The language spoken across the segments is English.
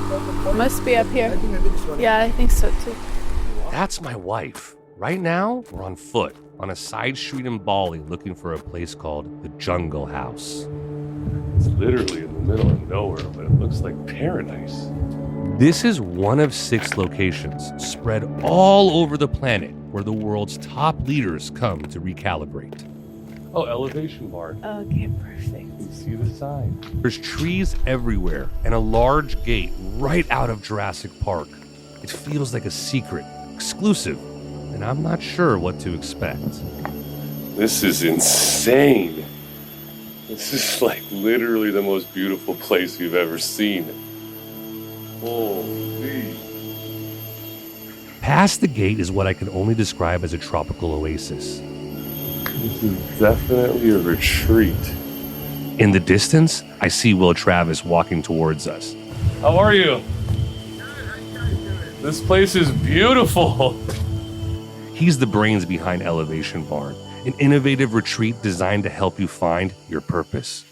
Must be up here. I think maybe this one. Yeah, I think so too. That's my wife. Right now, we're on foot on a side street in Bali looking for a place called the Jungle House. It's literally in the middle of nowhere, but it looks like paradise. This is one of 6 locations spread all over the planet where the world's top leaders come to recalibrate. Oh, elevation bar. Okay, perfect. You see the sign. There's trees everywhere and a large gate right out of Jurassic Park. It feels like a secret, exclusive, and I'm not sure what to expect. This is insane. This is like literally the most beautiful place you've ever seen. Holy. Past the gate is what I can only describe as a tropical oasis. This is definitely a retreat. In the distance, I see Will Travis walking towards us. How are you? This place is beautiful. He's the brains behind Elevation Barn, an innovative retreat designed to help you find your purpose.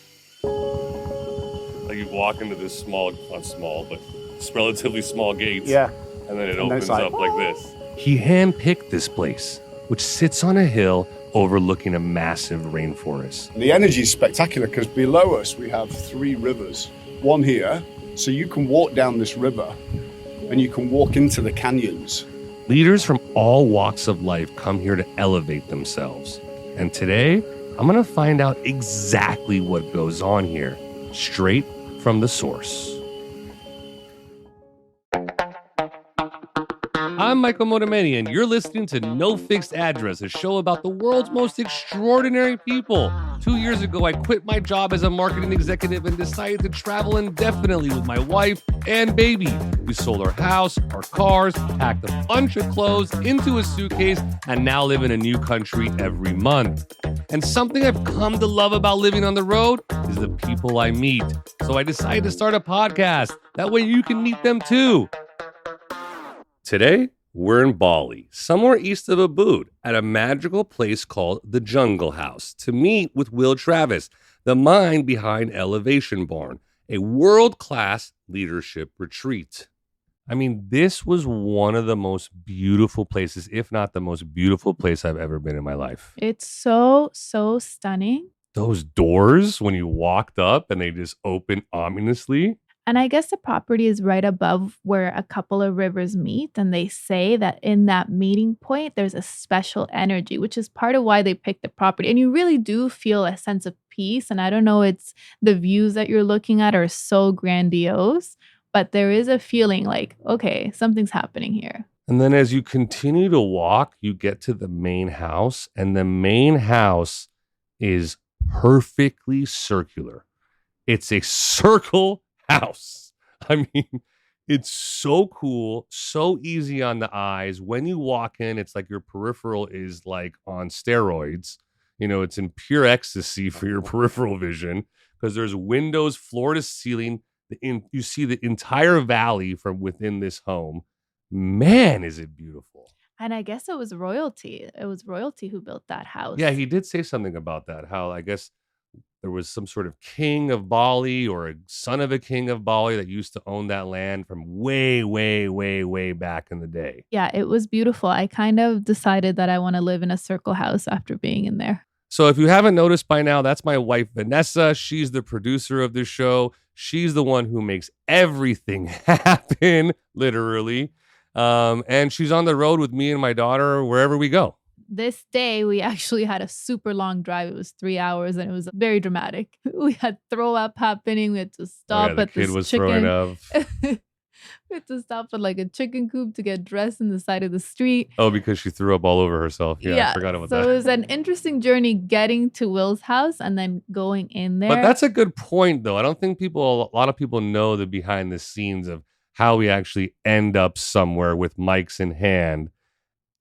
Like you walk into this not small, but it's relatively small gates. Yeah. And then it And opens that's up like this. He handpicked this place, which sits on a hill overlooking a massive rainforest. The energy is spectacular because below us we have 3 rivers. One here, so you can walk down this river and you can walk into the canyons. Leaders from all walks of life come here to elevate themselves. And today, I'm going to find out exactly what goes on here, straight from the source. I'm Michael Motomeni, and you're listening to No Fixed Address, a show about the world's most extraordinary people. 2 years ago, I quit my job as a marketing executive and decided to travel indefinitely with my wife and baby. We sold our house, our cars, packed a bunch of clothes into a suitcase, and now live in a new country every month. And something I've come to love about living on the road is the people I meet. So I decided to start a podcast. That way you can meet them too. Today, we're in Bali, somewhere east of Ubud, at a magical place called the Jungle House, to meet with Will Travis, the mind behind Elevation Barn, a world-class leadership retreat. I mean, this was one of the most beautiful places, if not the most beautiful place I've ever been in my life. It's so stunning. Those doors, when you walked up and they just opened ominously. And I guess the property is right above where a couple of rivers meet. And they say that in that meeting point, there's a special energy, which is part of why they picked the property. And you really do feel a sense of peace. And I don't know, it's the views that you're looking at are so grandiose, but there is a feeling like, okay, something's happening here. And then as you continue to walk, you get to the main house. And the main house is perfectly circular. It's a circle house. I mean, it's so cool, so easy on the eyes. When you walk in, it's like your peripheral is like on steroids. You know, it's in pure ecstasy for your peripheral vision because there's windows floor to ceiling. You see the entire valley from within this home. Man, is it beautiful. And I guess it was royalty. It was royalty who built that house. Yeah, he did say something about that. How I guess there was some sort of king of Bali or a son of a king of Bali that used to own that land from way, way, way, way back in the day. Yeah, it was beautiful. I kind of decided that I want to live in a circle house after being in there. So if you haven't noticed by now, that's my wife, Vanessa. She's the producer of the show. She's the one who makes everything happen, literally. And she's on the road with me and my daughter wherever we go. This day, we actually had a super long drive. It was 3 hours and it was very dramatic. We had throw up happening. We had to stop the at kid this was chicken. throwing up. We had to stop at like a chicken coop to get dressed in the side of the street. Oh, because she threw up all over herself. Yeah, I forgot about so that. it was an interesting journey getting to Will's house and then going in there. But that's a good point, though. I don't think a lot of people know the behind the scenes of how we actually end up somewhere with mics in hand.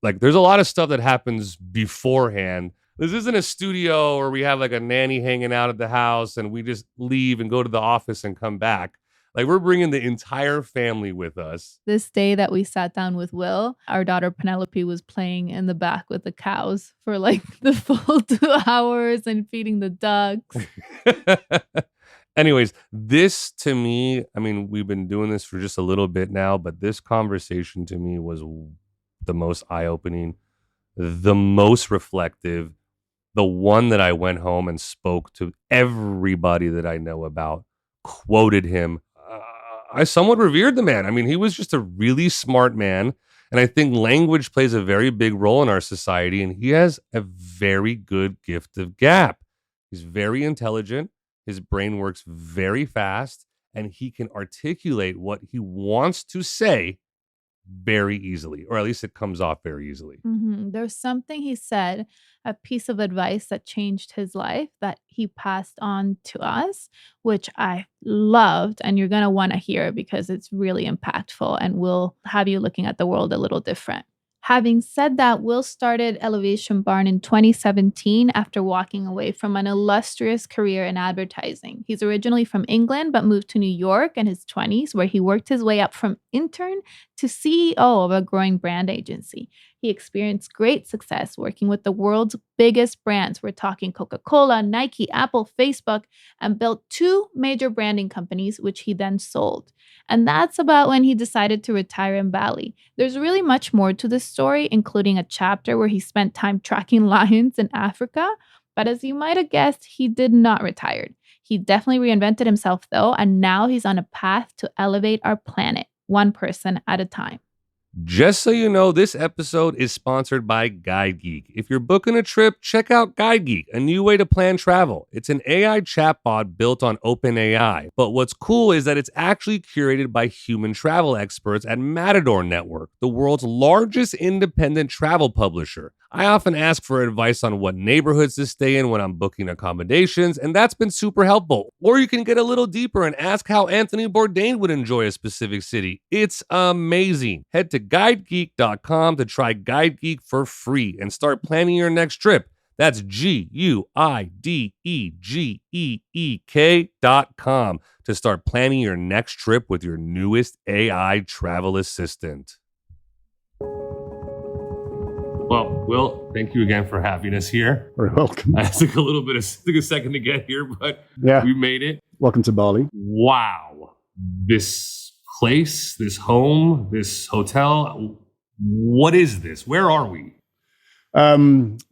Like, there's a lot of stuff that happens beforehand. This isn't a studio or we have like a nanny hanging out at the house and we just leave and go to the office and come back. Like, we're bringing the entire family with us. This day that we sat down with Will, our daughter Penelope was playing in the back with the cows for like the full 2 hours and feeding the ducks. Anyways, this to me, I mean, we've been doing this for just a little bit now, but this conversation to me was the most eye-opening, the most reflective, the one that I went home and spoke to everybody that I know about, quoted him. I somewhat revered the man. I mean, he was just a really smart man. And I think language plays a very big role in our society. And he has a very good gift of gab. He's very intelligent. His brain works very fast. And he can articulate what he wants to say very easily, or at least it comes off very easily. There's something he said, a piece of advice that changed his life that he passed on to us, which I loved. And you're going to want to hear because it's really impactful and will have you looking at the world a little different. Having said that, Will started Elevation Barn in 2017 after walking away from an illustrious career in advertising. He's originally from England, but moved to New York in his 20s, where he worked his way up from intern to CEO of a growing brand agency. He experienced great success working with the world's biggest brands. We're talking Coca-Cola, Nike, Apple, Facebook, and built 2 major branding companies, which he then sold. And that's about when he decided to retire in Bali. There's really much more to this story, including a chapter where he spent time tracking lions in Africa. But as you might have guessed, he did not retire. He definitely reinvented himself, though, and now he's on a path to elevate our planet, one person at a time. Just so you know, this episode is sponsored by Guide Geek. If you're booking a trip, check out Guide Geek, a new way to plan travel. It's an AI chatbot built on OpenAI. But what's cool is that it's actually curated by human travel experts at Matador Network, the world's largest independent travel publisher. I often ask for advice on what neighborhoods to stay in when I'm booking accommodations, and that's been super helpful. Or you can get a little deeper and ask how Anthony Bourdain would enjoy a specific city. It's amazing. Head to guidegeek.com to try Guide Geek for free and start planning your next trip. That's guidegeek.com to start planning your next trip with your newest AI travel assistant. Well, Will, thank you again for having us here. Very welcome. It took a second to get here, but we made it. Welcome to Bali. Wow. This place, this home, this hotel, what is this? Where are we?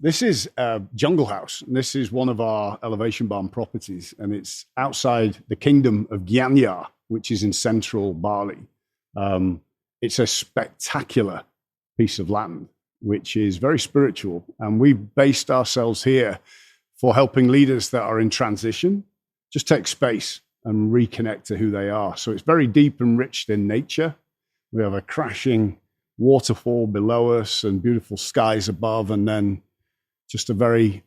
This is Jungle House. This is one of our Elevation Barn properties, and it's outside the kingdom of Gianyar, which is in central Bali. It's a spectacular piece of land, which is very spiritual. And we've based ourselves here for helping leaders that are in transition just take space and reconnect to who they are. So it's very deep and rich in nature. We have a crashing waterfall below us and beautiful skies above, and then just a very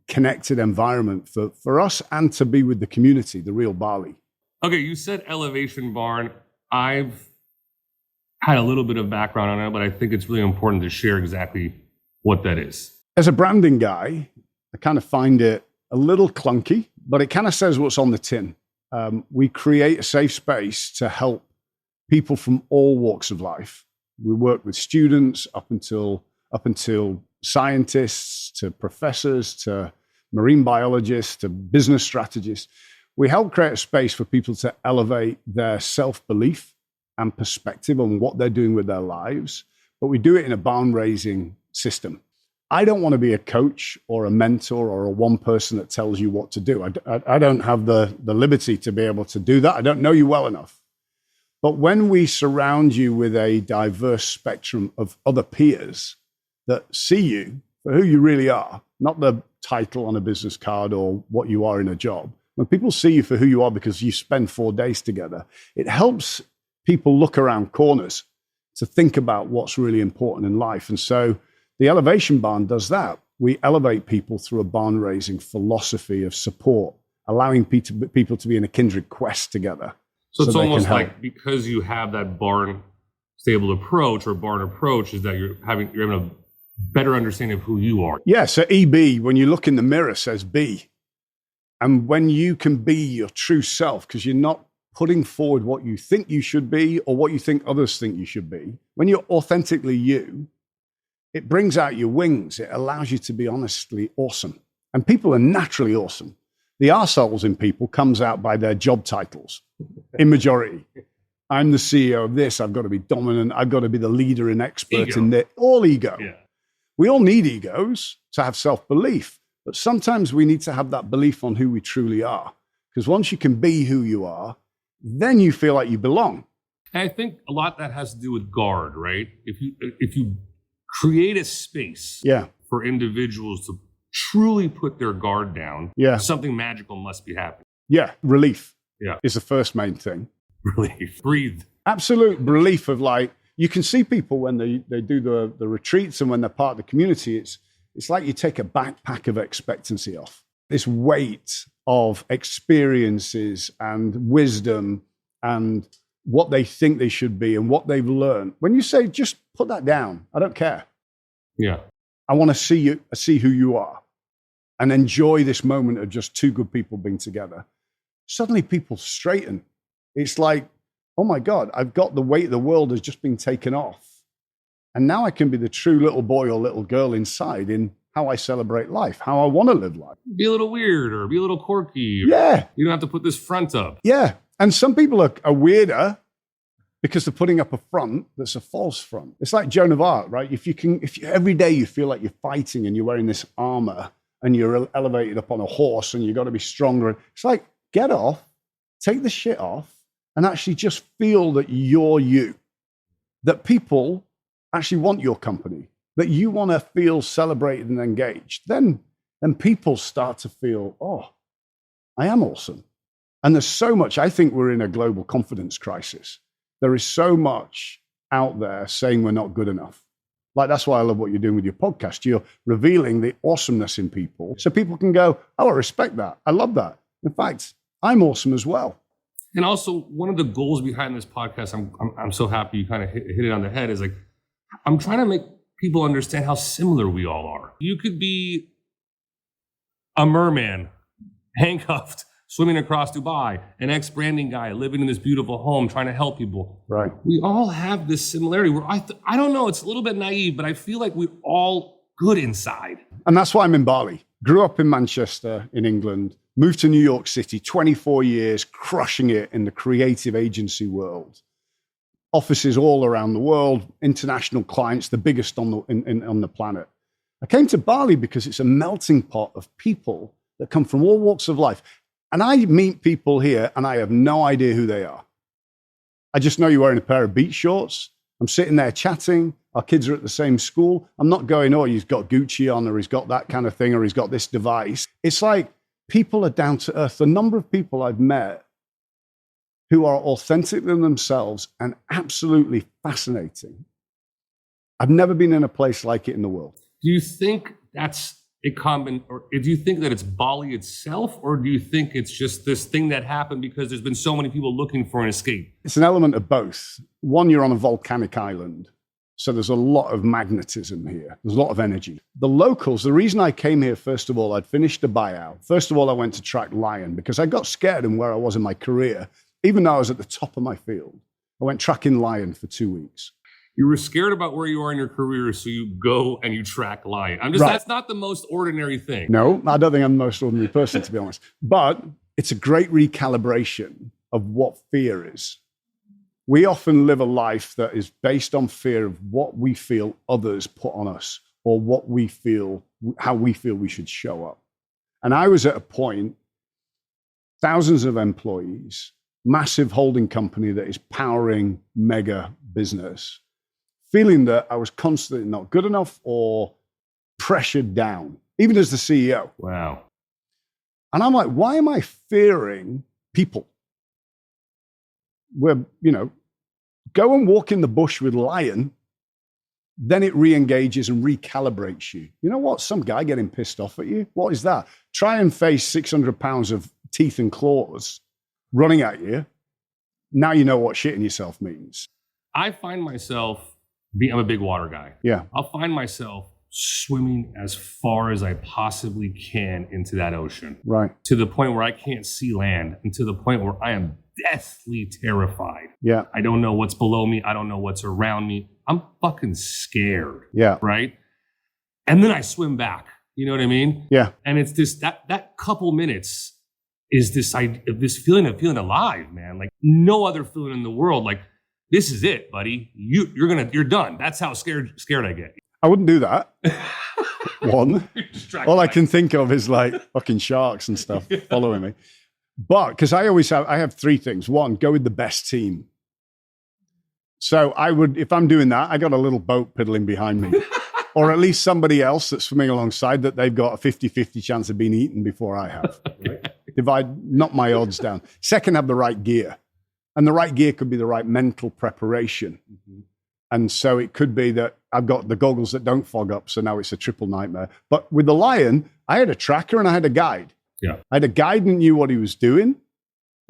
connected environment for us and to be with the community, the real Bali. Okay, you said Elevation Barn. I've had a little bit of background on it, but I think it's really important to share exactly what that is. As a branding guy, I kind of find it a little clunky, but it kind of says what's on the tin. We create a safe space to help people from all walks of life. We work with students up until scientists, to professors, to marine biologists, to business strategists. We help create a space for people to elevate their self-belief and perspective on what they're doing with their lives, but we do it in a barn-raising system. I don't want to be a coach or a mentor or a one person that tells you what to do. I don't have the liberty to be able to do that. I don't know you well enough. But when we surround you with a diverse spectrum of other peers that see you for who you really are, not the title on a business card or what you are in a job, when people see you for who you are because you spend 4 days together, it helps people look around corners to think about what's really important in life. And so the Elevation Barn does that. We elevate people through a barn-raising philosophy of support, allowing people to be in a kindred quest together. So it's almost like, because you have that barn stable approach or barn approach, is that you're having a better understanding of who you are. Yeah, so EB, when you look in the mirror, says be. And when you can be your true self, because you're not putting forward what you think you should be or what you think others think you should be, when you're authentically you, it brings out your wings. It allows you to be honestly awesome. And people are naturally awesome. The arseholes in people comes out by their job titles in majority. I'm the CEO of this. I've got to be dominant. I've got to be the leader and expert Ego. in this. All ego. Yeah. We all need egos to have self-belief, but sometimes we need to have that belief on who we truly are. Because once you can be who you are, then you feel like you belong. And I think a lot that has to do with guard, right? If you create a space Yeah. for individuals to truly put their guard down, Yeah. something magical must be happening. Yeah. Relief Yeah. is the first main thing. Relief. Breathe. Absolute relief of like, you can see people when they do the retreats and when they're part of the community, it's like you take a backpack of expectancy off. This weight of experiences and wisdom and what they think they should be and what they've learned. When you say, just put that down, I don't care. Yeah. I want to see who you are and enjoy this moment of just two good people being together. Suddenly people straighten. It's like, oh my God, I've got the weight of the world has just been taken off. And now I can be the true little boy or little girl inside in how I celebrate life, how I want to live life. Be a little weird or be a little quirky. Yeah. You don't have to put this front up. Yeah. And some people are weirder because they're putting up a front that's a false front. It's like Joan of Arc, right? If you every day you feel like you're fighting and you're wearing this armor and you're elevated up on a horse and you've got to be stronger. It's like, get off, take the shit off, and actually just feel that you're you, that people actually want your company, that you want to feel celebrated and engaged. Then people start to feel, oh, I am awesome. And there's so much, I think we're in a global confidence crisis. There is so much out there saying we're not good enough. Like, that's why I love what you're doing with your podcast. You're revealing the awesomeness in people so people can go, oh, I respect that. I love that. In fact, I'm awesome as well. And also, one of the goals behind this podcast, I'm so happy you kind of hit it on the head, is like, I'm trying to make people understand how similar we all are. You could be a merman, handcuffed, swimming across Dubai, an ex-branding guy living in this beautiful home, trying to help people. Right. We all have this similarity where I don't know, it's a little bit naive, but I feel like we're all good inside. And that's why I'm in Bali. Grew up in Manchester in England, moved to New York City, 24 years, crushing it in the creative agency world. Offices all around the world, international clients, the biggest on the planet. I came to Bali because it's a melting pot of people that come from all walks of life. And I meet people here and I have no idea who they are. I just know you're wearing a pair of beach shorts. I'm sitting there chatting. Our kids are at the same school. I'm not going, oh, he's got Gucci on, or he's got that kind of thing, or he's got this device. It's like people are down to earth. The number of people I've met who are authentic in themselves and absolutely fascinating. I've never been in a place like it in the world. Do you think that's a common, or do you think that it's Bali itself, or do you think it's just this thing that happened because there's been so many people looking for an escape? It's an element of both. One, you're on a volcanic island, so there's a lot of magnetism here. There's a lot of energy. The locals, the reason I came here, first of all, I'd finished a buyout. First of all, I went to track lion because I got scared in where I was in my career. Even though I was at the top of my field, I went tracking lion for 2 weeks. You were scared about where you are in your career, so you go and you track lion. That's not the most ordinary thing. No, I don't think I'm the most ordinary person, to be honest. But it's a great recalibration of what fear is. We often live a life that is based on fear of what we feel others put on us, or what we feel, how we feel we should show up. And I was at a point, thousands of employees, massive holding company that is powering mega business, feeling that I was constantly not good enough or pressured down, even as the CEO. Wow. And I'm like, why am I fearing people? Where, go and walk in the bush with lion, then it re-engages and recalibrates you. You know what? Some guy getting pissed off at you. What is that? Try and face 600 pounds of teeth and claws running at you. Now you know what shitting yourself means. I find myself I'm a big water guy. Yeah. I'll find myself swimming as far as I possibly can into that ocean. Right. To the point where I can't see land, and to the point where I am deathly terrified. Yeah. I don't know what's below me. I don't know what's around me. I'm fucking scared. Yeah. Right. And then I swim back. You know what I mean? Yeah. And it's this, that couple minutes is this feeling of feeling alive, man. Like no other feeling in the world. Like, this is it, buddy. You're done. That's how scared I get. I wouldn't do that. One. All I can think of is like fucking sharks and stuff following me. But because I have three things. One, go with the best team. So I would, if I'm doing that, I got a little boat piddling behind me. Or at least somebody else that's swimming alongside that they've got a 50-50 chance of being eaten before I have. Right? Knock my odds down. Second, have the right gear. And the right gear could be the right mental preparation. Mm-hmm. And so it could be that I've got the goggles that don't fog up, so now it's a triple nightmare. But with the Lion, I had a tracker and I had a guide. Yeah. I had a guide that knew what he was doing,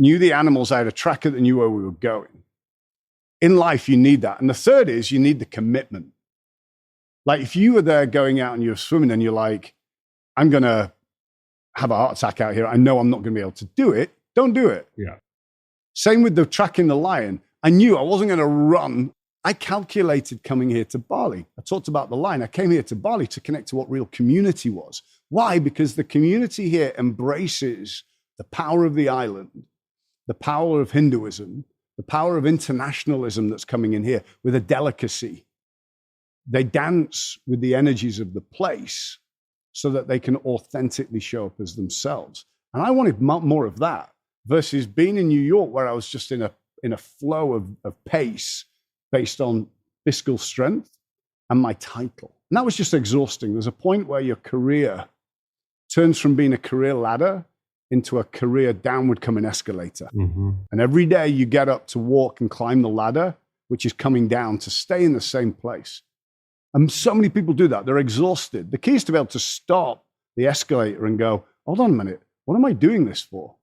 knew the animals. I had a tracker that knew where we were going. In life, you need that. And the third is you need the commitment. Like if you were there going out and you're swimming and you're like, I'm going to have a heart attack out here. I know I'm not going to be able to do it. Don't do it. Yeah. Same with the tracking the Lion. I knew I wasn't going to run. I calculated coming here to Bali. I talked about the Lion. I came here to Bali to connect to what real community was. Why? Because the community here embraces the power of the island, the power of Hinduism, the power of internationalism that's coming in here with a delicacy. They dance with the energies of the place so that they can authentically show up as themselves. And I wanted more of that versus being in New York where I was just in a flow of pace based on fiscal strength and my title. And that was just exhausting. There's a point where your career turns from being a career ladder into a career downward coming escalator. Mm-hmm. And every day you get up to walk and climb the ladder, which is coming down to stay in the same place. And so many people do that. They're exhausted. The key is to be able to stop the escalator and go, hold on a minute, what am I doing this for?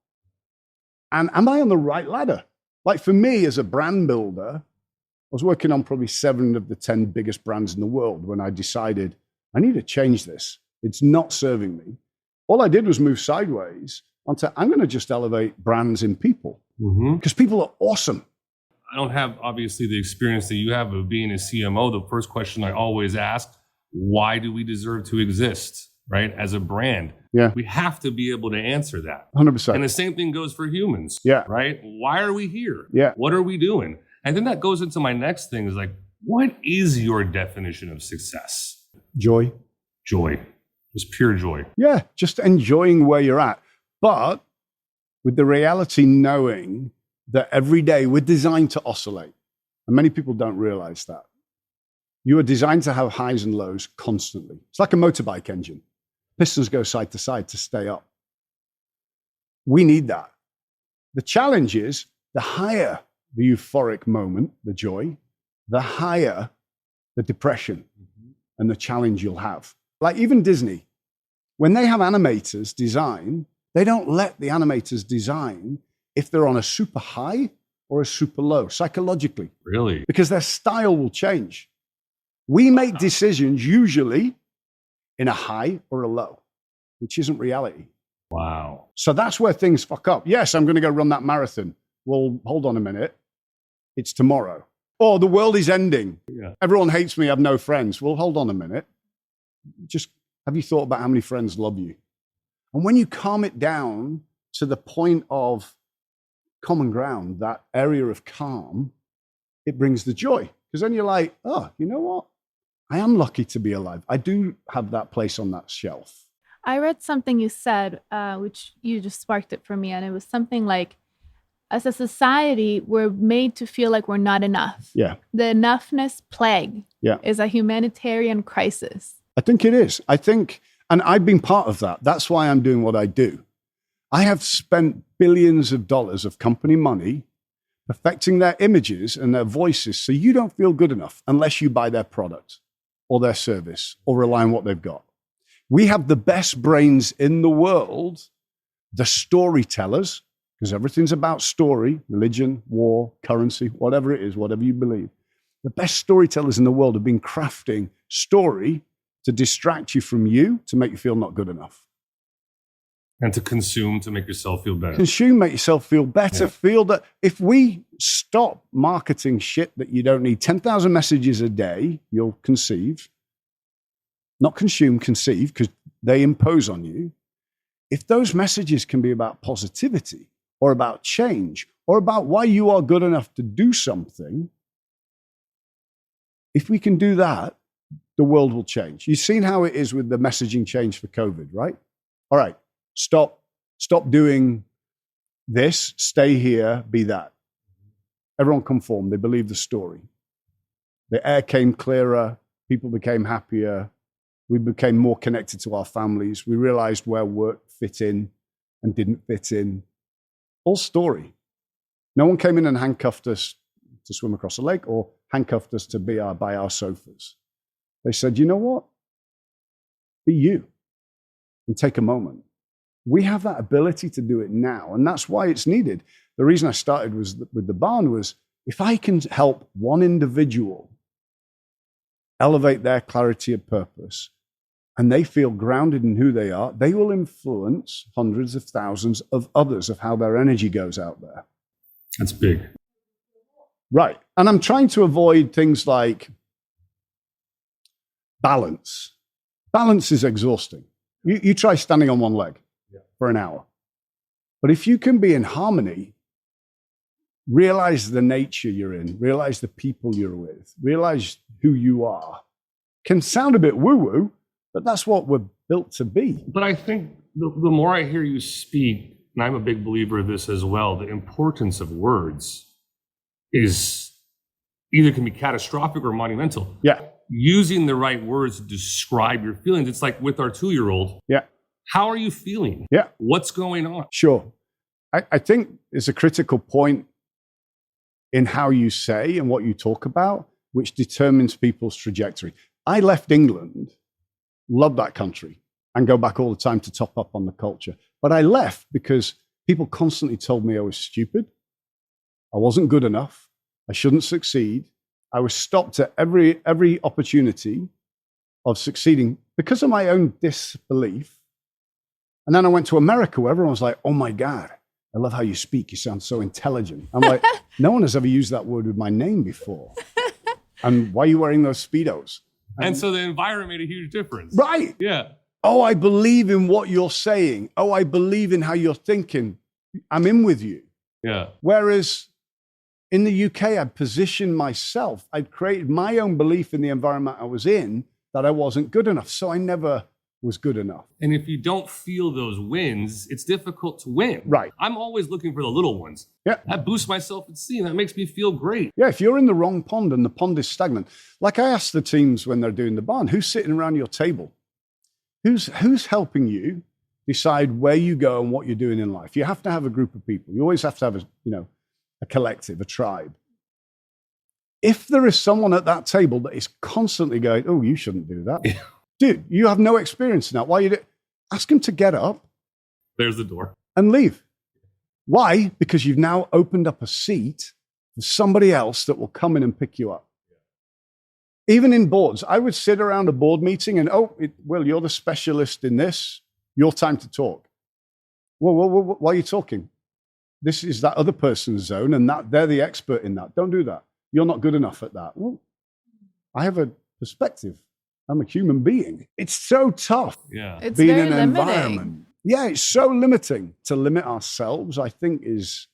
And am I on the right ladder? Like for me as a brand builder, I was working on probably 7 of the 10 biggest brands in the world when I decided I need to change this. It's not serving me. All I did was move sideways onto I'm going to just elevate brands in people because people are awesome. I don't have, obviously, the experience that you have of being a CMO. The first question I always ask, why do we deserve to exist, right? As a brand. Yeah. We have to be able to answer that. 100%. And the same thing goes for humans. Yeah. Right? Why are we here? Yeah. What are we doing? And then that goes into my next thing is like, what is your definition of success? Joy. Joy. Just pure joy. Yeah. Just enjoying where you're at. But with the reality knowing that every day we're designed to oscillate. And many people don't realize that. You are designed to have highs and lows constantly. It's like a motorbike engine. Pistons go side to side to stay up. We need that. The challenge is the higher the euphoric moment, the joy, the higher the depression and the challenge you'll have. Like even Disney, when they have animators design, they don't let the animators design if they're on a super high or a super low, psychologically. Really? Because their style will change. We make decisions usually in a high or a low, which isn't reality. Wow. So that's where things fuck up. Yes, I'm going to go run that marathon. Well, hold on a minute. It's tomorrow. Oh, the world is ending. Yeah. Everyone hates me. I have no friends. Well, hold on a minute. Just have you thought about how many friends love you? And when you calm it down to the point of common ground, that area of calm, it brings the joy. Because then you're like, oh, you know what? I am lucky to be alive. I do have that place on that shelf. I read something you said, which you just sparked it for me. And it was something like, as a society, we're made to feel like we're not enough. Yeah. The enoughness plague is a humanitarian crisis. I think it is. And I've been part of that. That's why I'm doing what I do. I have spent billions of dollars of company money perfecting their images and their voices so you don't feel good enough unless you buy their product or their service or rely on what they've got. We have the best brains in the world, the storytellers, because everything's about story, religion, war, currency, whatever it is, whatever you believe. The best storytellers in the world have been crafting story to distract you from you, to make you feel not good enough. And to consume to make yourself feel better. Consume, make yourself feel better. Yeah. Feel that if we stop marketing shit that you don't need, 10,000 messages a day, you'll conceive. Not consume, conceive, because they impose on you. if those messages can be about positivity or about change or about why you are good enough to do something, if we can do that, the world will change. You've seen how it is with the messaging change for COVID, right? All right, stop doing this, stay here, be that. Everyone conformed. They believed the story. The air came clearer. People became happier. We became more connected to our families. We realized where work fit in and didn't fit in. Whole story. No one came in and handcuffed us to swim across a lake or handcuffed us to be by our sofas. They said, you know what? Be you and take a moment. We have that ability to do it now, and that's why it's needed. The reason I started with the barn was, if I can help one individual elevate their clarity of purpose and they feel grounded in who they are, they will influence hundreds of thousands of others of how their energy goes out there. That's big. Right. And I'm trying to avoid things like balance. Balance is exhausting. You try standing on one leg for an hour. But if you can be in harmony, realize the nature you're in, realize the people you're with, realize who you are. Can sound a bit woo-woo, but that's what we're built to be. But I think the more I hear you speak, and I'm a big believer of this as well, the importance of words is either can be catastrophic or monumental. Yeah. Using the right words to describe your feelings. It's like with our 2-year-old. Yeah. How are you feeling? Yeah. What's going on? Sure. I think it's a critical point in how you say and what you talk about, which determines people's trajectory. I left England, love that country, and go back all the time to top up on the culture. But I left because people constantly told me I was stupid. I wasn't good enough. I shouldn't succeed. I was stopped at every opportunity of succeeding because of my own disbelief. And then I went to America where everyone was like, oh my God, I love how you speak. You sound so intelligent. I'm like, no one has ever used that word with my name before. And why are you wearing those Speedos? And so the environment made a huge difference. Right. Yeah. Oh, I believe in what you're saying. Oh, I believe in how you're thinking. I'm in with you. Yeah. Whereas in the UK, I'd positioned myself. I'd created my own belief in the environment I was in that I wasn't good enough. So I never was good enough. And if you don't feel those wins, it's difficult to win. Right. I'm always looking for the little ones. Yeah. That boosts my self-esteem. That makes me feel great. Yeah, if you're in the wrong pond and the pond is stagnant, like I ask the teams when they're doing the barn, who's sitting around your table? Who's helping you decide where you go and what you're doing in life? You have to have a group of people. You always have to have a collective, a tribe. If there is someone at that table that is constantly going, oh, you shouldn't do that. Yeah. Dude, you have no experience in that. Why you do? Ask them to get up. There's the door. And leave. Why? Because you've now opened up a seat for somebody else that will come in and pick you up. Even in boards, I would sit around a board meeting and, well, you're the specialist in this. Your time to talk. Well, why are you talking? This is that other person's zone and they're the expert in that. Don't do that. You're not good enough at that. Well, I have a perspective. I'm a human being. It's so tough. Yeah. It's being very in an limiting. environment. Yeah, it's so limiting. To limit ourselves, I think, is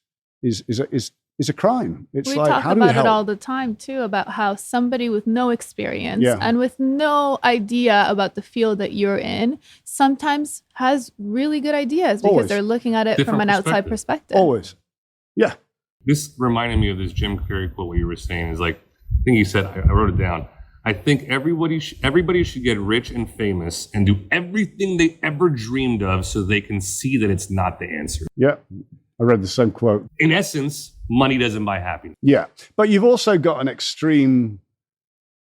a crime. It's We like, talk how do we about it help? all the time too, about how somebody with no experience Yeah. and with no idea about the field that you're in sometimes has really good ideas because Always. they're looking at it Different from an outside perspective. Always. Yeah. This reminded me of this Jim Carrey quote. What you were saying is like, I think he said, I wrote it down. I think everybody should get rich and famous and do everything they ever dreamed of so they can see that it's not the answer. Yeah. I read the same quote. In essence, money doesn't buy happiness. Yeah. But you've also got an extreme,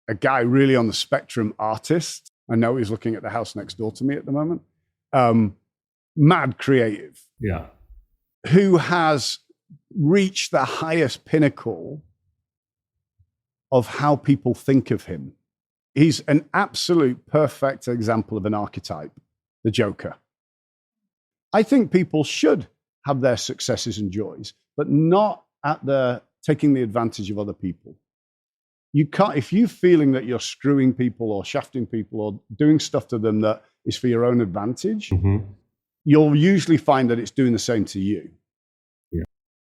a guy really on the spectrum artist. I know he's looking at the house next door to me at the moment. Mad creative. Yeah. Who has reached the highest pinnacle of how people think of him. He's an absolute perfect example of an archetype, the Joker. I think people should have their successes and joys, but not at taking the advantage of other people. You can't, if you're feeling that you're screwing people or shafting people or doing stuff to them that is for your own advantage, you'll usually find that it's doing the same to you. Yeah.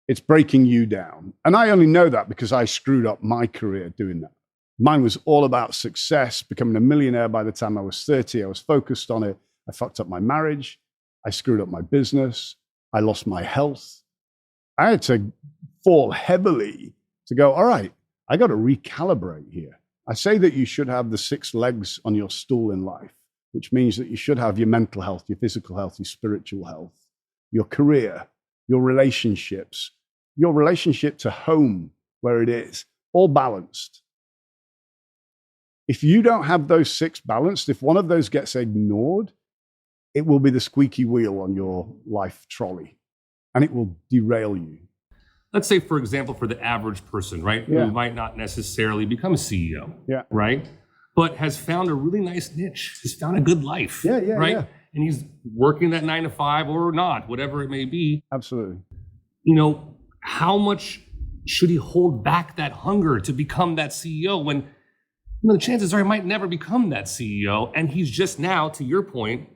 It's breaking you down. And I only know that because I screwed up my career doing that. Mine was all about success, becoming a millionaire by the time I was 30. I was focused on it. I fucked up my marriage. I screwed up my business. I lost my health. I had to fall heavily to go, all right, I got to recalibrate here. I say that you should have the 6 legs on your stool in life, which means that you should have your mental health, your physical health, your spiritual health, your career, your relationships, your relationship to home, where it is, all balanced. If you don't have those 6 balanced, if one of those gets ignored, it will be the squeaky wheel on your life trolley, and it will derail you. Let's say, for example, for the average person, right, Yeah. who might not necessarily become a CEO, Yeah. right, but has found a really nice niche, has found a good life, Yeah, right, yeah. and he's working that 9 to 5 or not, whatever it may be. Absolutely. You know, how much should he hold back that hunger to become that CEO when, the chances are he might never become that CEO, and he's just now, to your point,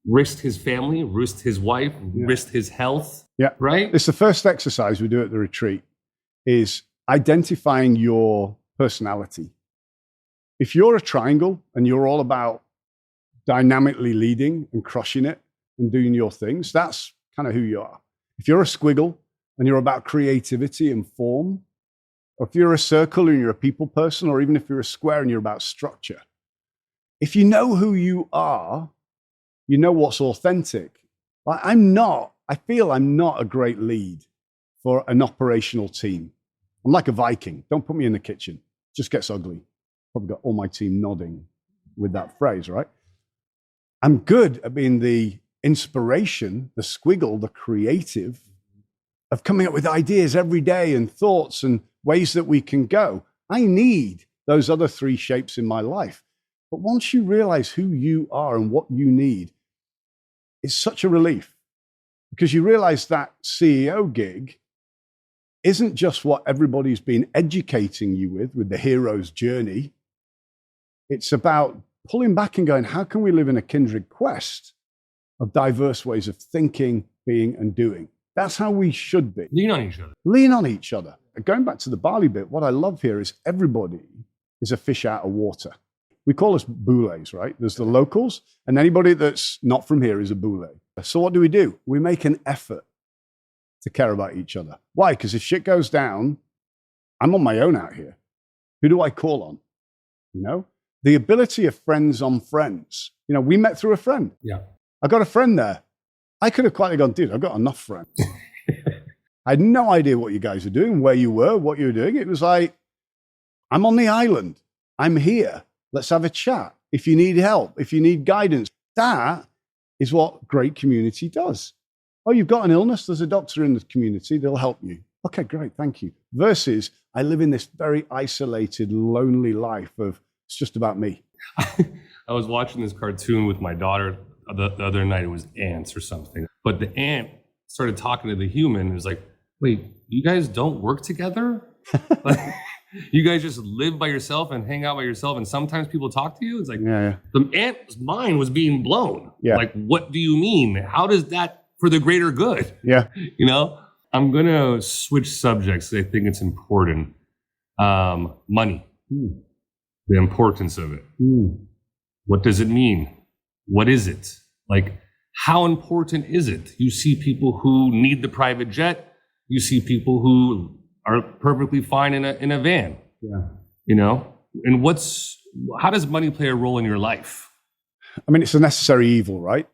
risked his family, risked his wife, risked his health. Yeah. Right? It's the first exercise we do at the retreat is identifying your personality. If you're a triangle and you're all about dynamically leading and crushing it and doing your things, that's kind of who you are. If you're a squiggle and you're about creativity and form, or if you're a circle and you're a people person, or even if you're a square and you're about structure, if you know who you are, you know what's authentic. I feel I'm not a great lead for an operational team. I'm like a Viking. Don't put me in the kitchen. It just gets ugly. Probably got all my team nodding with that phrase, right? I'm good at being the inspiration, the squiggle, the creative, of coming up with ideas every day and thoughts and ways that we can go. I need those other 3 shapes in my life. But once you realize who you are and what you need, it's such a relief, because you realize that CEO gig isn't just what everybody's been educating you with the hero's journey. It's about pulling back and going, how can we live in a kindred quest of diverse ways of thinking, being, and doing? That's how we should be. Lean on each other. Lean on each other. Going back to the Bali bit, what I love here is everybody is a fish out of water. We call us boulets, right? There's the locals, and anybody that's not from here is a boule. So what do? We make an effort to care about each other. Why? Because if shit goes down, I'm on my own out here. Who do I call on? The ability of friends on friends. We met through a friend. Yeah. I got a friend there. I could have quietly gone, dude, I've got enough friends. I had no idea what you guys were doing, where you were, what you were doing. It was like, I'm on the island. I'm here. Let's have a chat. If you need help, if you need guidance, that is what great community does. Oh, you've got an illness. There's a doctor in the community. They'll help you. Okay, great. Thank you. Versus I live in this very isolated, lonely life of it's just about me. I was watching this cartoon with my daughter the other night. It was ants or something. But the ant started talking to the human. It was like, wait, you guys don't work together? Like, you guys just live by yourself and hang out by yourself, and sometimes people talk to you? It's like, the ant's mind was being blown. Yeah. Like, what do you mean? How does that for the greater good? Yeah. I'm going to switch subjects. I think it's important. Money. The importance of it. What does it mean? What is it? Like, how important is it? You see people who need the private jet. You see people who are perfectly fine in a van. Yeah. And how does money play a role in your life? I mean, it's a necessary evil, right?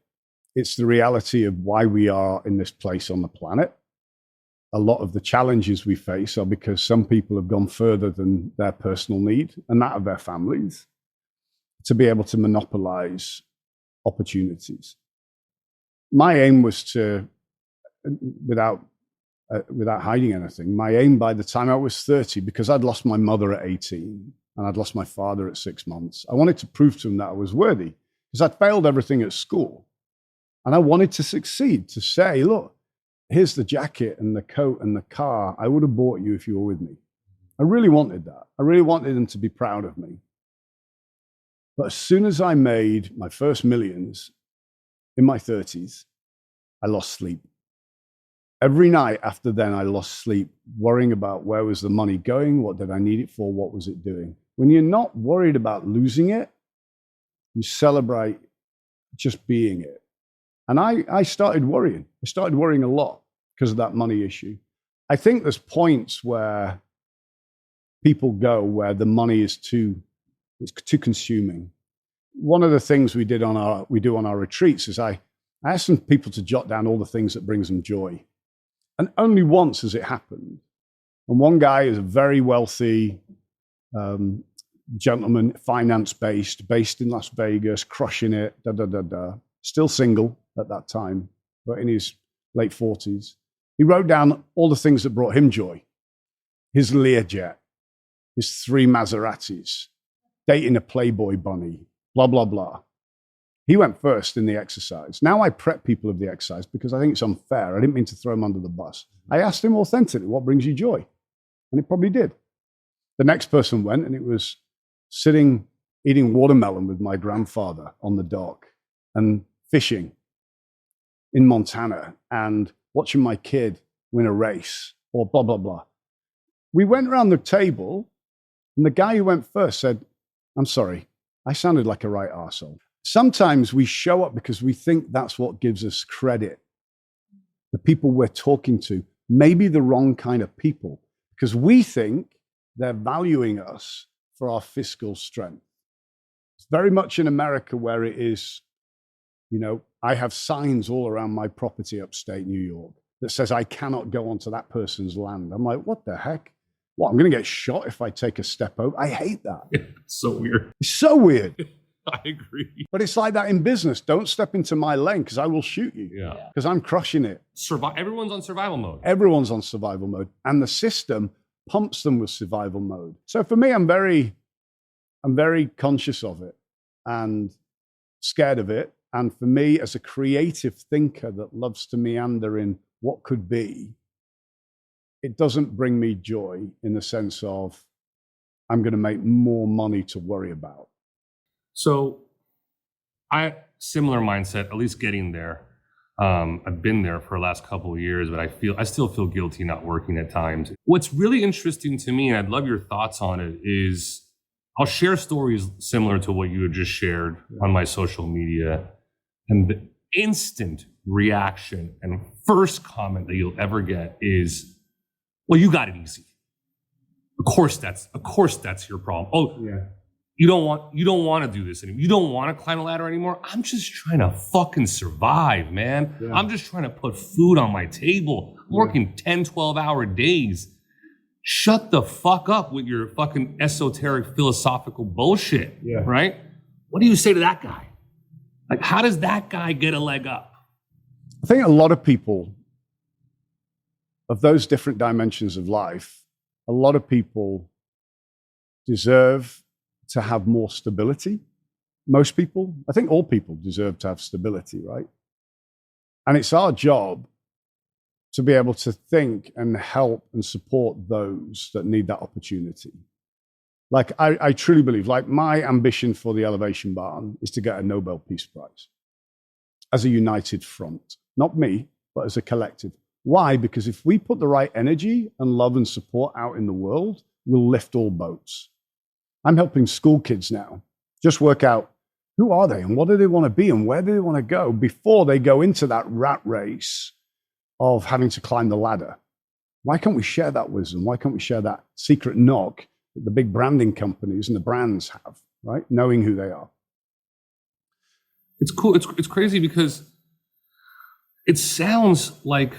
It's the reality of why we are in this place on the planet. A lot of the challenges we face are because some people have gone further than their personal need and that of their families to be able to monopolize opportunities. My aim was to, without hiding anything, my aim by the time I was 30, because I'd lost my mother at 18 and I'd lost my father at 6 months, I wanted to prove to them that I was worthy, because I'd failed everything at school. And I wanted to succeed, to say, look, here's the jacket and the coat and the car I would have bought you if you were with me. I really wanted that. I really wanted them to be proud of me. But as soon as I made my first millions in my 30s, I lost sleep. Every night after then, I lost sleep, worrying about where was the money going, what did I need it for, what was it doing. When you're not worried about losing it, you celebrate just being it. And I started worrying. I started worrying a lot because of that money issue. I think there's points where people go where the money is too consuming. One of the things we do on our retreats is I ask some people to jot down all the things that brings them joy. And only once has it happened. And one guy is a very wealthy gentleman, finance-based, based in Las Vegas, crushing it, still single at that time, but in his late 40s. He wrote down all the things that brought him joy. His Learjet, his 3 Maseratis, dating a Playboy bunny, blah, blah, blah. He went first in the exercise. Now I prep people of the exercise because I think it's unfair. I didn't mean to throw him under the bus. I asked him authentically, what brings you joy? And it probably did. The next person went, and it was sitting, eating watermelon with my grandfather on the dock and fishing in Montana and watching my kid win a race or blah, blah, blah. We went around the table, and the guy who went first said, I'm sorry, I sounded like a right arsehole. Sometimes we show up because we think that's what gives us credit. The people we're talking to may be the wrong kind of people because we think they're valuing us for our fiscal strength. It's very much in America where it is, I have signs all around my property upstate New York that says I cannot go onto that person's land. I'm like, what the heck? What, I'm going to get shot if I take a step over? I hate that. It's so weird. It's so weird. I agree. But it's like that in business. Don't step into my lane because I will shoot you. Yeah. Because I'm crushing it. Everyone's on survival mode. Everyone's on survival mode. And the system pumps them with survival mode. So for me, I'm very conscious of it and scared of it. And for me, as a creative thinker that loves to meander in what could be, it doesn't bring me joy in the sense of I'm going to make more money to worry about. So similar mindset, at least getting there. I've been there for the last couple of years, but I still feel guilty not working at times. What's really interesting to me, and I'd love your thoughts on it, is I'll share stories similar to what you had just shared on my social media. And the instant reaction and first comment that you'll ever get is, well, you got it easy. Of course that's your problem. Oh, yeah. You don't want to do this anymore. You don't want to climb a ladder anymore. I'm just trying to fucking survive, man. Yeah. I'm just trying to put food on my table. I'm working 10, 12-hour days. Shut the fuck up with your fucking esoteric philosophical bullshit, right? What do you say to that guy? Like, how does that guy get a leg up? I think a lot of people of those different dimensions of life, a lot of people deserve to have more stability. Most people, I think all people deserve to have stability, right? And it's our job to be able to think and help and support those that need that opportunity. Like, I truly believe, like, my ambition for the Elevation Barn is to get a Nobel Peace Prize as a united front. Not me, but as a collective. Why? Because if we put the right energy and love and support out in the world, we'll lift all boats. I'm helping school kids now just work out who are they and what do they want to be and where do they want to go before they go into that rat race of having to climb the ladder. Why can't we share that wisdom? Why can't we share that secret knock that the big branding companies and the brands have, right? Knowing who they are. It's cool. It's crazy because it sounds like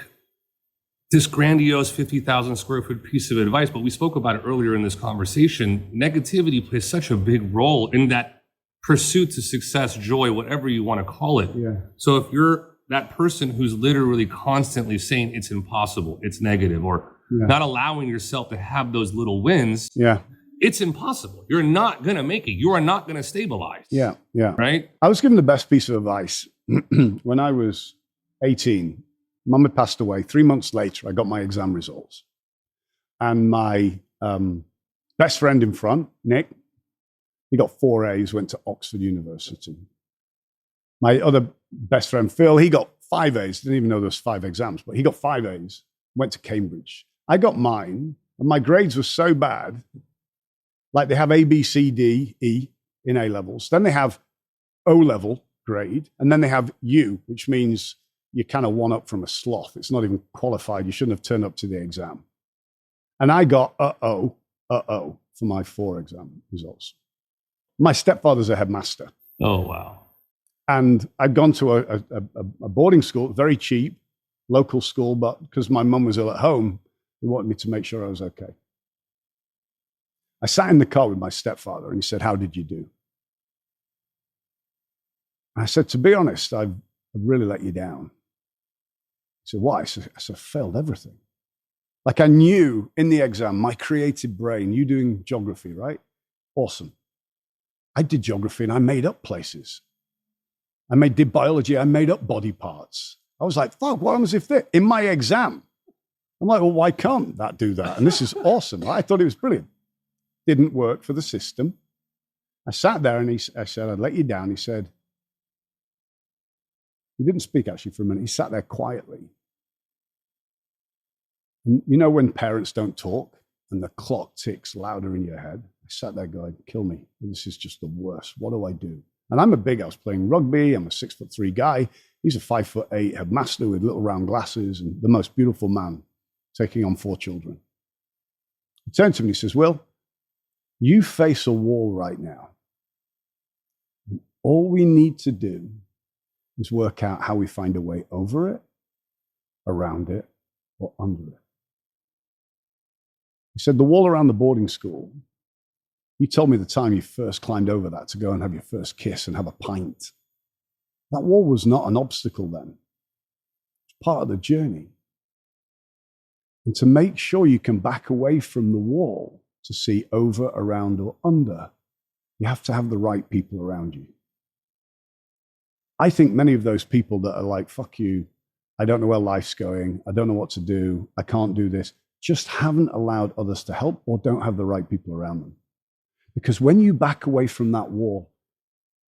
this grandiose 50,000 square foot piece of advice, but we spoke about it earlier in this conversation. Negativity plays such a big role in that pursuit to success, joy, whatever you want to call it. Yeah. So if you're that person who's literally constantly saying it's impossible, it's negative, or not allowing yourself to have those little wins, it's impossible. You're not going to make it. You are not going to stabilize. Yeah. Right? I was given the best piece of advice when I was 18. Mum had passed away. 3 months later, I got my exam results. And my best friend in front, Nick, he got 4 A's, went to Oxford University. My other best friend, Phil, he got 5 A's. Didn't even know there was 5 exams, but he got 5 A's, went to Cambridge. I got mine, and my grades were so bad. Like they have A, B, C, D, E in A levels. Then they have O level grade, and then they have U, which means you're kind of one up from a sloth. It's not even qualified. You shouldn't have turned up to the exam. And I got uh-oh for my 4 exam results. My stepfather's a headmaster. Oh, wow. And I'd gone to a boarding school, very cheap, local school, but because my mum was ill at home, they wanted me to make sure I was okay. I sat in the car with my stepfather and he said, "How did you do?" I said, "To be honest, I've really let you down." He said, "Why?" I said, "I failed everything." Like I knew in the exam, my creative brain, you doing geography, right? Awesome. I did geography and I made up places. Did biology, I made up body parts. I was like, fuck, what happens if they, in my exam? I'm like, well, why can't that do that? And this is awesome. Right? I thought it was brilliant. Didn't work for the system. I sat there and I said, "I'd let you down." He said, he didn't speak actually for a minute. He sat there quietly. And you know when parents don't talk and the clock ticks louder in your head? I sat there going, kill me. This is just the worst. What do I do? And I was playing rugby. I'm a 6'3" guy. He's a 5'8" headmaster with little round glasses and the most beautiful man taking on 4 children. He turned to me and he says, "Will, you face a wall right now. And all we need to do is work out how we find a way over it, around it, or under it." He said, "The wall around the boarding school, you told me the time you first climbed over that to go and have your first kiss and have a pint. That wall was not an obstacle then. It's part of the journey. And to make sure you can back away from the wall to see over, around, or under, you have to have the right people around you." I think many of those people that are like, fuck you, I don't know where life's going, I don't know what to do, I can't do this, just haven't allowed others to help or don't have the right people around them. Because when you back away from that wall,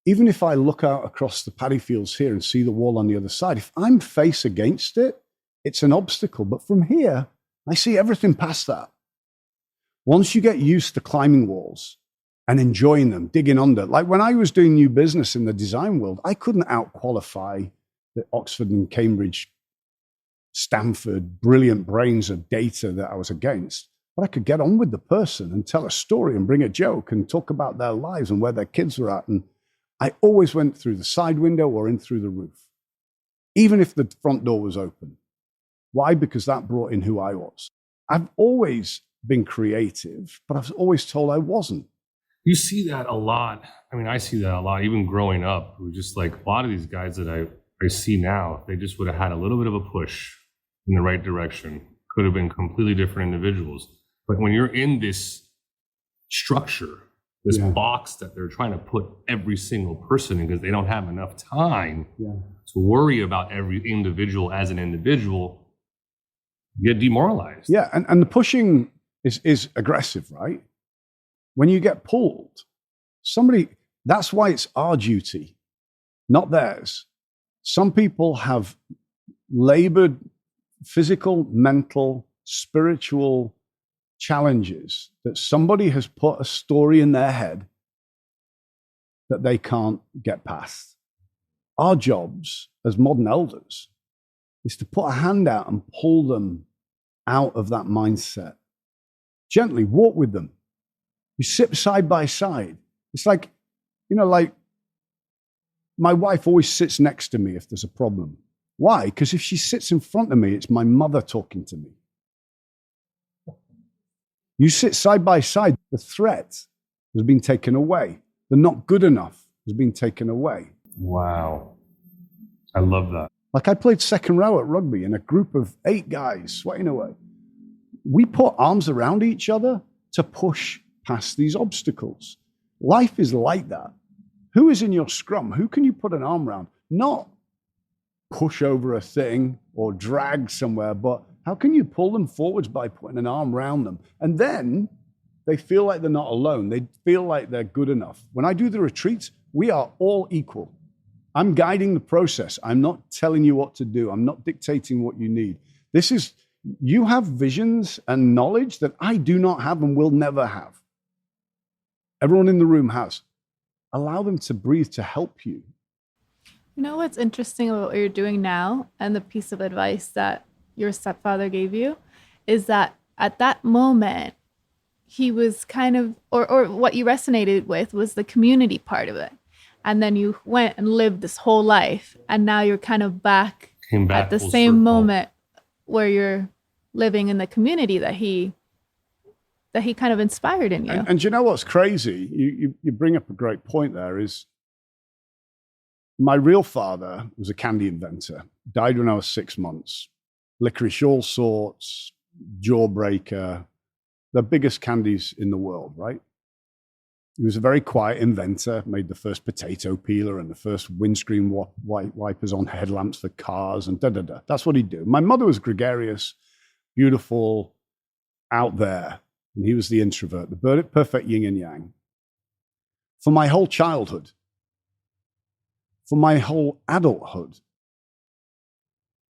even if I look out across the paddy fields here and see the wall on the other side, if I'm face against it, it's an obstacle. But from here, I see everything past that. Once you get used to climbing walls and enjoying them, digging under, like when I was doing new business in the design world, I couldn't out-qualify the Oxford and Cambridge, Stanford, brilliant brains of data that I was against. But I could get on with the person and tell a story and bring a joke and talk about their lives and where their kids were at. And I always went through the side window or in through the roof, even if the front door was open. Why? Because that brought in who I was. I've always been creative, but I was always told I wasn't. You see that a lot. I mean, I see that a lot, even growing up. It was just like a lot of these guys that I see now, if they just would have had a little bit of a push in the right direction, could have been completely different individuals. But when you're in this structure, this box that they're trying to put every single person in because they don't have enough time to worry about every individual as an individual, you get demoralized. Yeah, and the pushing is aggressive, right? When you get pulled, that's why it's our duty, not theirs. Some people have labored physical, mental, spiritual challenges that somebody has put a story in their head that they can't get past. Our jobs as modern elders is to put a hand out and pull them out of that mindset. Gently walk with them. You sit side by side. It's like, like my wife always sits next to me if there's a problem. Why? Because if she sits in front of me, it's my mother talking to me. You sit side by side, the threat has been taken away. The not good enough has been taken away. Wow. I love that. Like I played second row at rugby in a group of 8 guys sweating away. We put arms around each other to push past these obstacles. Life is like that. Who is in your scrum? Who can you put an arm around? Not push over a thing or drag somewhere, but how can you pull them forwards by putting an arm around them? And then they feel like they're not alone. They feel like they're good enough. When I do the retreats, we are all equal. I'm guiding the process. I'm not telling you what to do. I'm not dictating what you need. You have visions and knowledge that I do not have and will never have. Everyone in the room has. Allow them to breathe to help you. You know what's interesting about what you're doing now and the piece of advice that your stepfather gave you is that at that moment, he was kind of, or what you resonated with was the community part of it. And then you went and lived this whole life. And now you're kind of Came back at the full same circle. moment where you're living in the community that he kind of inspired in you. And you know what's crazy? You bring up a great point there is my real father was a candy inventor, died when I was 6 months. Licorice all sorts, Jawbreaker, the biggest candies in the world, right? He was a very quiet inventor, made the first potato peeler and the first windscreen wipers on headlamps for cars and da-da-da. That's what he'd do. My mother was gregarious, beautiful, out there. And he was the introvert, the perfect yin and yang. For my whole childhood, for my whole adulthood,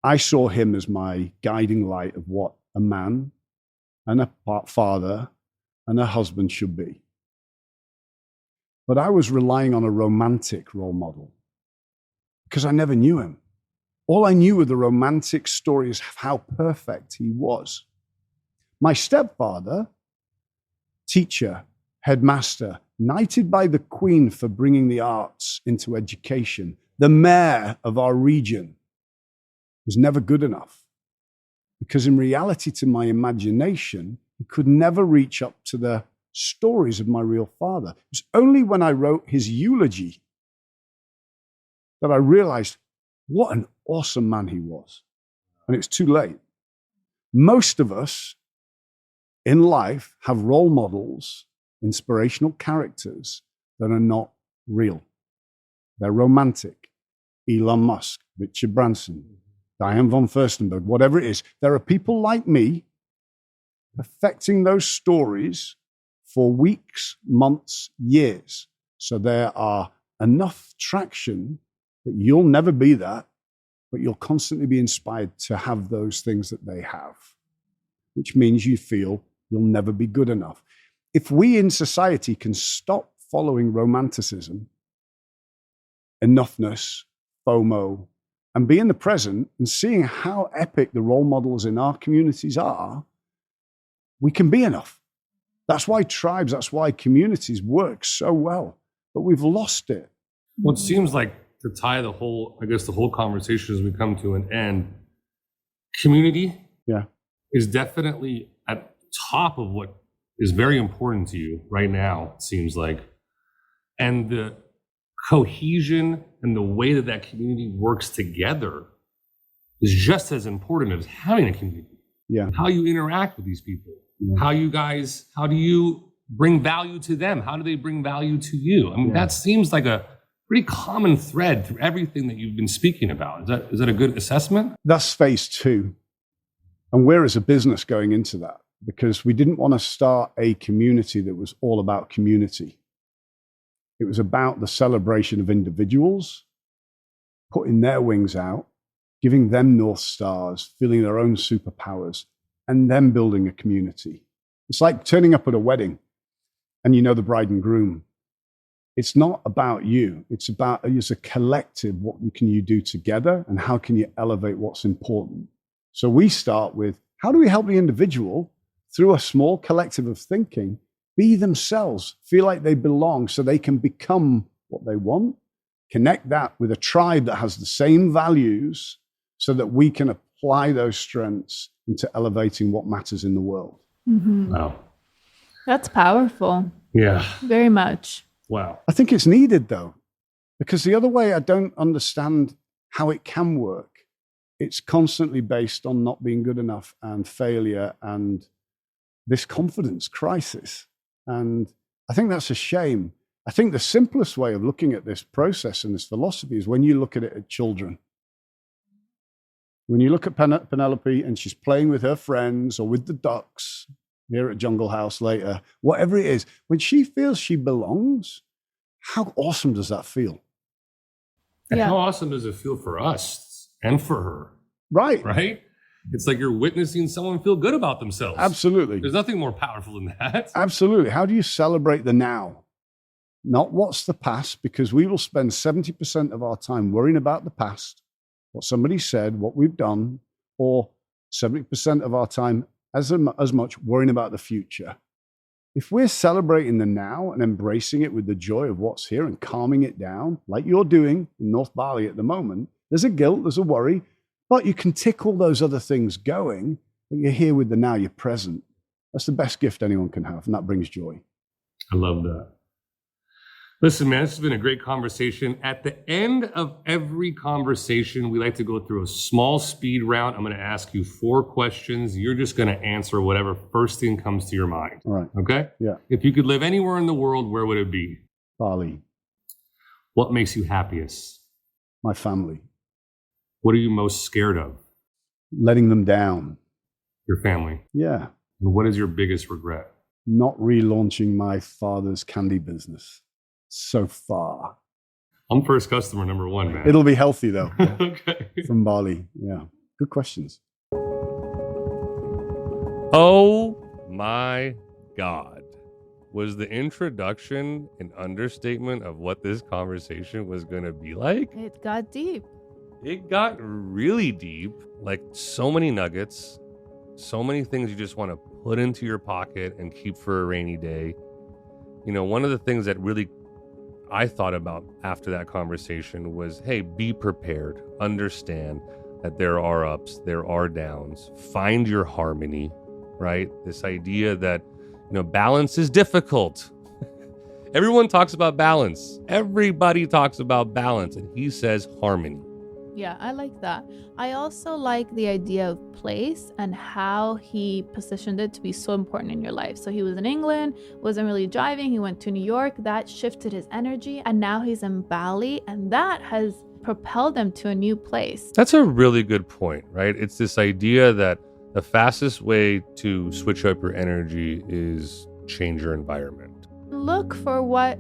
I saw him as my guiding light of what a man and a father and a husband should be. But I was relying on a romantic role model because I never knew him. All I knew were the romantic stories of how perfect he was. My stepfather, teacher, headmaster, knighted by the Queen for bringing the arts into education, the mayor of our region, was never good enough. Because in reality, to my imagination, he could never reach up to the stories of my real father. It was only when I wrote his eulogy that I realized what an awesome man he was. And it's too late. Most of us in life have role models, inspirational characters that are not real. They're romantic. Elon Musk, Richard Branson, Diane von Furstenberg, whatever it is. There are people like me perfecting those stories for weeks, months, years. So there are enough traction that you'll never be that, but you'll constantly be inspired to have those things that they have, which means you feel you'll never be good enough. If we in society can stop following romanticism, enoughness, FOMO, and be in the present and seeing how epic the role models in our communities are, we can be enough. That's why tribes, that's why communities work so well, but we've lost it. Well, it seems like to tie the whole conversation as we come to an end, community is definitely at top of what is very important to you right now, it seems like. And the cohesion and the way that that community works together is just as important as having a community. Yeah. How you interact with these people. How do you bring value to them? How do they bring value to you? I mean, that seems like a pretty common thread through everything that you've been speaking about. Is that a good assessment? That's phase 2. And we're as a business going into that because we didn't want to start a community that was all about community. It was about the celebration of individuals, putting their wings out, giving them North Stars, feeling their own superpowers, and then building a community. It's like turning up at a wedding and you know the bride and groom. It's not about you. It's about, as a collective, what can you do together and how can you elevate what's important? So we start with, how do we help the individual through a small collective of thinking be themselves, feel like they belong so they can become what they want, connect that with a tribe that has the same values so that we can apply those strengths into elevating what matters in the world. Mm-hmm. Wow. That's powerful. Yeah. Very much. Wow. I think it's needed though, because the other way I don't understand how it can work. It's constantly based on not being good enough and failure and this confidence crisis. And I think that's a shame. I think the simplest way of looking at this process and this philosophy is when you look at it at children. When you look at Penelope and she's playing with her friends or with the ducks here at Jungle House later, whatever it is, when she feels she belongs, how awesome does that feel? And Yeah. how awesome does it feel for us and for her? Right. Right? It's like you're witnessing someone feel good about themselves. Absolutely. There's nothing more powerful than that. Absolutely. How do you celebrate the now? Not what's the past, because we will spend 70% of our time worrying about the past, what somebody said, what we've done, or 70% of our time as much worrying about the future. If we're celebrating the now and embracing it with the joy of what's here and calming it down, like you're doing in North Bali at the moment, there's a guilt, there's a worry, but you can tick all those other things going, but you're here with the now, you're present. That's the best gift anyone can have, and that brings joy. I love that. Listen, man, this has been a great conversation. At the end of every conversation, we like to go through a small speed round. I'm going to ask you 4 questions. You're just going to answer whatever first thing comes to your mind. All right. Okay? Yeah. If you could live anywhere in the world, where would it be? Bali, What makes you happiest? my family, What are you most scared of? letting them down. Your family. Yeah. And what is your biggest regret? Not relaunching my father's candy business so far. I'm first customer number 1, man. It'll be healthy though. Okay. From Bali. Yeah. Good questions. Oh my God. Was the introduction an understatement of what this conversation was going to be like? It got deep. It got really deep, like so many nuggets, so many things you just want to put into your pocket and keep for a rainy day. You know, one of the things that really I thought about after that conversation was, hey, be prepared. Understand that there are ups, there are downs. Find your harmony, right? This idea that, you know, balance is difficult. Everyone talks about balance. Everybody talks about balance. And he says harmony. Yeah, I like that. I also like the idea of place and how he positioned it to be so important in your life. So he was in England, wasn't really driving. He went to New York. That shifted his energy. And now he's in Bali. And that has propelled him to a new place. That's a really good point, right? It's this idea that the fastest way to switch up your energy is change your environment. Look for what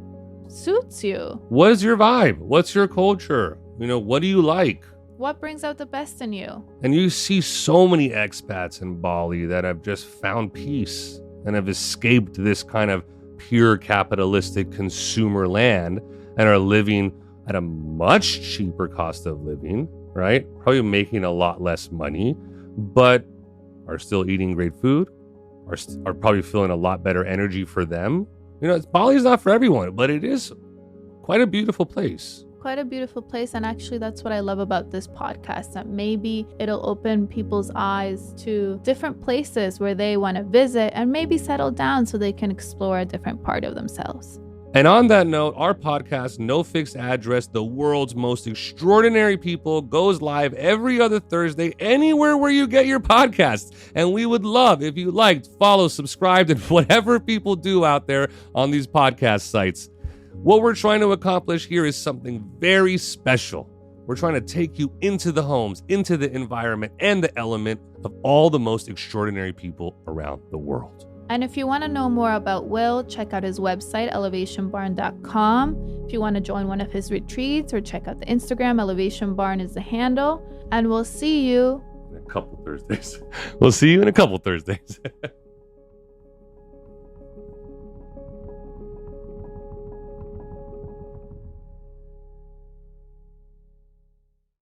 suits you. What is your vibe? What's your culture? You know, what do you like? What brings out the best in you? And you see so many expats in Bali that have just found peace and have escaped this kind of pure capitalistic consumer land and are living at a much cheaper cost of living, right? Probably making a lot less money, but are still eating great food, are probably feeling a lot better energy for them. You know, Bali's not for everyone, but it is quite a beautiful place. Quite a beautiful place. And actually, that's what I love about this podcast, that maybe it'll open people's eyes to different places where they want to visit and maybe settle down so they can explore a different part of themselves. And on that note, our podcast, No Fixed Address, the world's most extraordinary people, goes live every other Thursday, anywhere where you get your podcasts. And we would love if you liked, follow, subscribed, and whatever people do out there on these podcast sites. What we're trying to accomplish here is something very special. We're trying to take you into the homes, into the environment, and the element of all the most extraordinary people around the world. And if you want to know more about Will, check out his website, elevationbarn.com. If you want to join one of his retreats, or check out the Instagram, Elevation Barn is the handle. And we'll see you In a couple Thursdays. We'll see you in a couple Thursdays.